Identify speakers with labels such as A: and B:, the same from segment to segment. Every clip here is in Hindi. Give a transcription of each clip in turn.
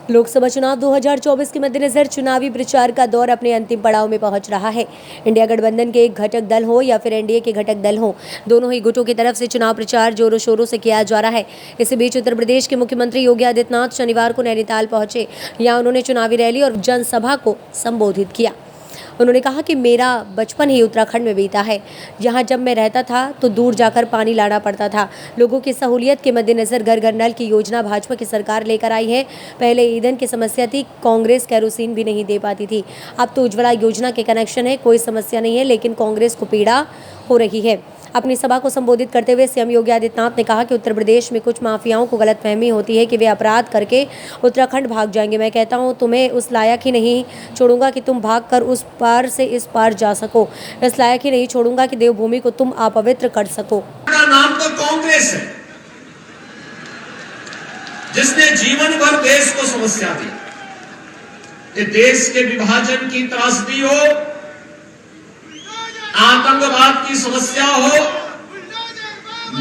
A: लोकसभा चुनाव 2024 के मद्देनजर चुनावी प्रचार का दौर अपने अंतिम पड़ाव में पहुंच रहा है। इंडिया गठबंधन के एक घटक दल हो या फिर एनडीए के घटक दल हो, दोनों ही गुटों की तरफ से चुनाव प्रचार जोरों शोरों से किया जा रहा है। इसी बीच उत्तर प्रदेश के मुख्यमंत्री योगी आदित्यनाथ शनिवार को नैनीताल पहुंचे। यहाँ उन्होंने चुनावी रैली और जनसभा को संबोधित किया। उन्होंने कहा कि मेरा बचपन ही उत्तराखंड में बीता है। यहाँ जब मैं रहता था तो दूर जाकर पानी लाना पड़ता था। लोगों की सहूलियत के मद्देनजर घर घर नल की योजना भाजपा की सरकार लेकर आई है। पहले ईंधन की समस्या थी, कांग्रेस केरोसिन भी नहीं दे पाती थी। अब तो उज्ज्वला योजना के कनेक्शन है, कोई समस्या नहीं है, लेकिन कांग्रेस को पीड़ा हो रही है। अपनी सभा को संबोधित करते हुए सीएम योगी आदित्यनाथ ने कहा कि उत्तर प्रदेश में कुछ माफियाओं को गलतफहमी होती है कि वे अपराध करके उत्तराखंड भाग जाएंगे। मैं कहता हूं, तुम्हें उस लायक ही नहीं छोड़ूंगा कि तुम भागकर उस पार से इस पार जा सको। इस लायक ही नहीं छोड़ूंगा कि देवभूमि को तुम अपवित्र कर सको।
B: नाम तो कांग्रेस है, जिसने जीवन भर देश को समस्या दी। ये देश के विभाजन की त्रासदी हो, आतंकवाद की समस्या हो,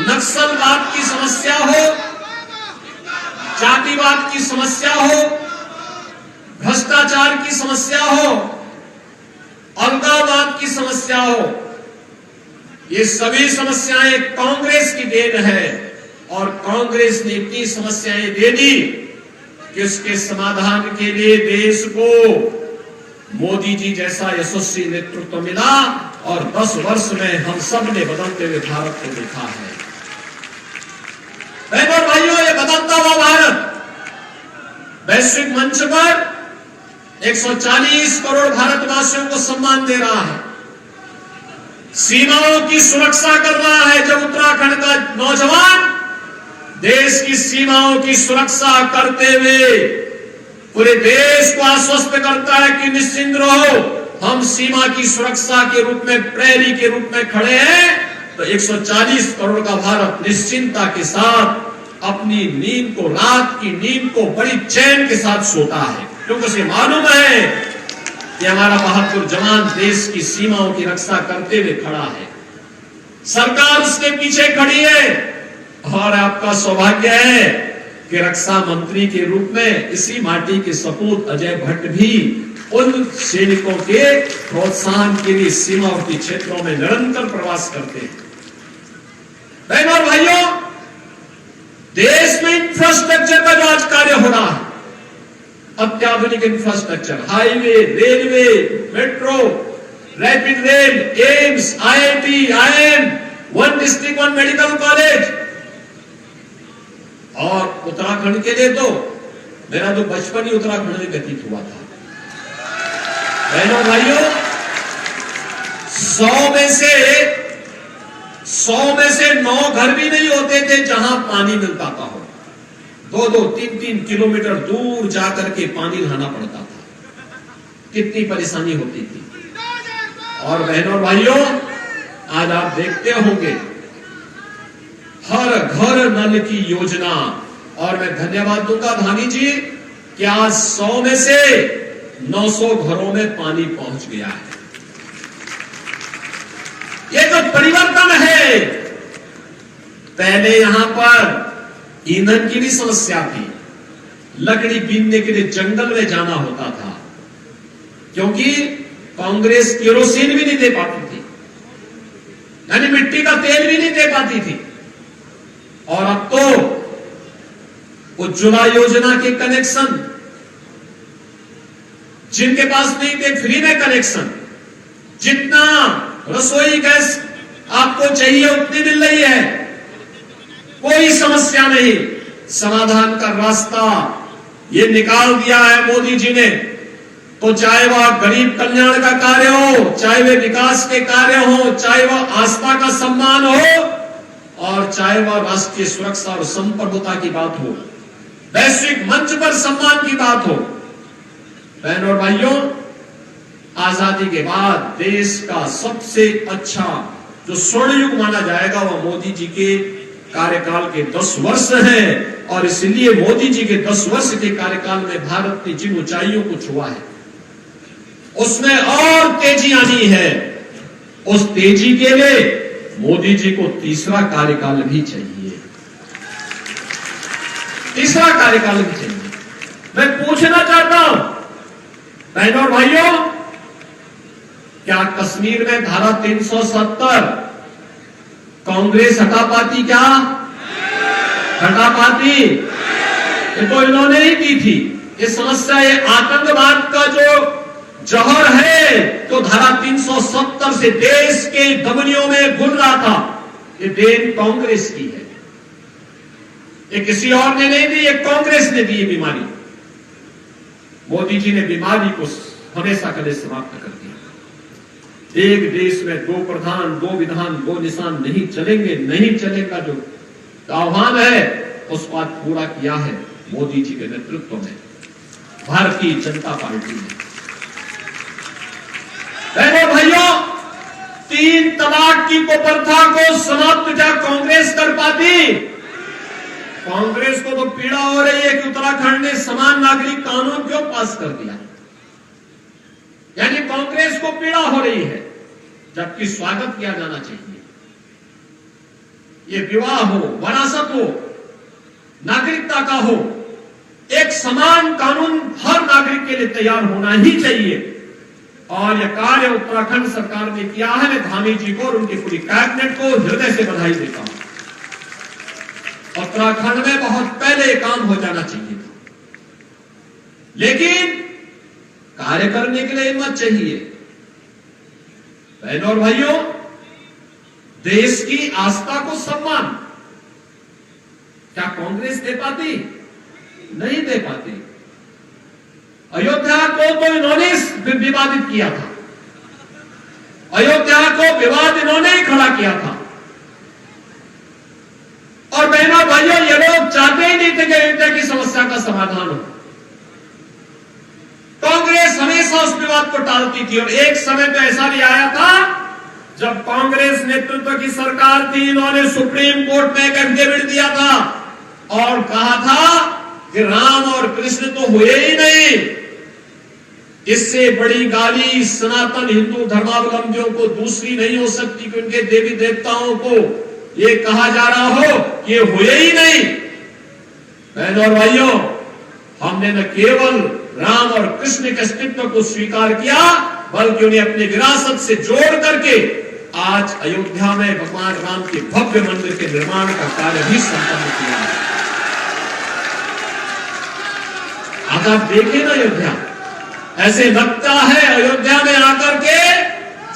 B: नक्सलवाद की समस्या हो, जातिवाद की समस्या हो, भ्रष्टाचार की समस्या हो, अलगाववाद की समस्या हो, ये सभी समस्याएं कांग्रेस की देन है। और कांग्रेस ने इतनी समस्याएं दे दी कि उसके समाधान के लिए देश को मोदी जी जैसा यशस्वी नेतृत्व मिला और 10 वर्ष में हम सब ने बदलते हुए भारत को देखा है। बहनों और भाइयों, ये बदलता हुआ भारत वैश्विक मंच पर 140 करोड़ भारतवासियों को सम्मान दे रहा है, सीमाओं की सुरक्षा कर रहा है। जब उत्तराखंड का नौजवान देश की सीमाओं की सुरक्षा करते हुए पूरे देश को आश्वस्त करता है कि निश्चिंत रहो, हम सीमा की सुरक्षा के रूप में प्रहरी के रूप में खड़े हैं, तो 140 करोड़ का भारत निश्चिंतता के साथ अपनी नींद को, रात की नींद को बड़ी चैन के साथ सोता है, क्योंकि उसे मालूम है कि हमारा बहादुर जवान देश की सीमाओं की रक्षा करते हुए खड़ा है। सरकार उसके पीछे खड़ी है और आपका सौभाग्य है कि रक्षा मंत्री के रूप में इसी माटी के सपूत अजय भट्ट भी उन सैनिकों के प्रोत्साहन के लिए सीमावर्ती क्षेत्रों में निरंतर प्रवास करते हैं। बहनों और भाइयों, देश में इंफ्रास्ट्रक्चर का जो आज कार्य हो रहा है, अत्याधुनिक infrastructure, highway, railway, metro, rapid rail, AIIMS, IIT, IIM, one district one medical college, और उत्तराखंड के लिए तो मेरा तो बचपन ही उत्तराखंड में व्यतीत हुआ था। बहनों भाइयों, 100 में से 9 घर भी नहीं होते थे जहां पानी मिल पाता हो। 2-2, 3-3 किलोमीटर दूर जाकर के पानी लाना पड़ता था। कितनी परेशानी होती थी। और बहनों भाइयों, आज आप देखते होंगे हर घर नल की योजना, और मैं धन्यवाद दूंगा धानी जी कि आज 100 में से 900 घरों में पानी पहुंच गया है। ये तो परिवर्तन है। पहले यहां पर ईंधन की भी समस्या थी, लकड़ी बीनने के लिए जंगल में जाना होता था, क्योंकि कांग्रेस केरोसिन भी नहीं दे पाती थी, यानी मिट्टी का तेल भी नहीं दे पाती थी। और अब तो उज्ज्वला योजना के कनेक्शन, जिनके पास नहीं थे फ्री में कनेक्शन, जितना रसोई गैस आपको चाहिए उतनी मिल रही है, कोई समस्या नहीं। समाधान का रास्ता ये निकाल दिया है मोदी जी ने। तो चाहे वह गरीब कल्याण का कार्य हो, चाहे वे विकास के कार्य हो, चाहे वह आस्था का सम्मान हो, और चाहे वह राष्ट्रीय सुरक्षा और संप्रभुता की बात हो, वैश्विक मंच पर सम्मान की बात हो। बहनों और भाइयों, आजादी के बाद देश का सबसे अच्छा जो स्वर्ण युग माना जाएगा वह मोदी जी के कार्यकाल के 10 वर्ष हैं। और इसलिए मोदी जी के 10 वर्ष के कार्यकाल में भारत ने जिन ऊंचाइयों को छुआ है, उसमें और तेजी आनी है। उस तेजी के लिए मोदी जी को तीसरा कार्यकाल भी चाहिए, तीसरा कार्यकाल भी चाहिए। मैं पूछ बहनों और भाइयों, क्या कश्मीर में धारा 370 कांग्रेस हटा पाती? क्या हटा पाती? ये तो इन्होंने ही की थी। ये समस्या, ये आतंकवाद का जो जहर है, तो धारा 370 से देश के धमनियों में घुल रहा था, ये देन कांग्रेस की है। ये किसी और ने नहीं दी, ये कांग्रेस ने दी ये बीमारी। मोदी जी ने बीमारी को हमेशा के लिए समाप्त कर दिया। एक देश में दो प्रधान, दो विधान, दो निशान नहीं चलेंगे, नहीं चलेगा जो आह्वान है, उस बात पूरा किया है मोदी जी के नेतृत्व में भारतीय जनता पार्टी ने। बहनों भाइयों, 3 तलाक की कुप्रथा को समाप्त क्या कांग्रेस कर पाती? कांग्रेस को तो पीड़ा हो रही है कि उत्तराखंड ने समान नागरिक कानून क्यों पास कर दिया। यानी कांग्रेस को पीड़ा हो रही है, जबकि स्वागत किया जाना चाहिए। ये विवाह हो, वरासत हो, नागरिकता का हो, एक समान कानून हर नागरिक के लिए तैयार होना ही चाहिए। और यह कार्य उत्तराखंड सरकार ने किया है। मैं धामी जी को और उनकी पूरी कैबिनेट को हृदय से बधाई देता हूं। उत्तराखंड में बहुत पहले काम हो जाना चाहिए था, लेकिन कार्य करने के लिए हिम्मत चाहिए। बहनों और भाइयों, देश की आस्था को सम्मान क्या कांग्रेस दे पाती? नहीं दे पाती। अयोध्या को तो इन्होंने विवादित किया था, अयोध्या को विवाद इन्होंने ही खड़ा किया था। और बहनों भाइयों, ये लोग चाहते ही नहीं थे कि अयोध्या की समस्या का समाधान हो। कांग्रेस हमेशा उस विवाद को टालती थी। और एक समय तो ऐसा भी आया था जब कांग्रेस नेतृत्व की सरकार थी, इन्होंने सुप्रीम कोर्ट में एक एफिडेविट दिया था और कहा था कि राम और कृष्ण तो हुए ही नहीं। इससे बड़ी गाली सनातन हिंदू धर्मावलंबियों को दूसरी नहीं हो सकती कि उनके देवी देवताओं को ये कहा जा रहा हो कि ये हुए ही नहीं। बहनों और भाइयों, हमने न केवल राम और कृष्ण के अस्तित्व को स्वीकार किया, बल्कि उन्हें अपनी विरासत से जोड़ करके आज अयोध्या में भगवान राम के भव्य मंदिर के निर्माण का कार्य भी संपन्न किया। आज आप देखें ना, अयोध्या ऐसे लगता है अयोध्या में आकर के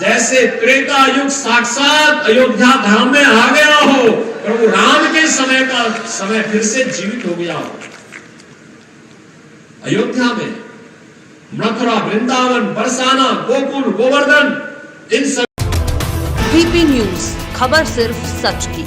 B: जैसे त्रेता युग साक्षात अयोध्या धाम में आ गया हो, प्रभु राम के समय का समय फिर से जीवित हो गया हो। अयोध्या में मथुरा, वृंदावन, बरसाना, गोकुल, गोवर्धन, इन सब।
C: VP न्यूज, खबर सिर्फ सच की।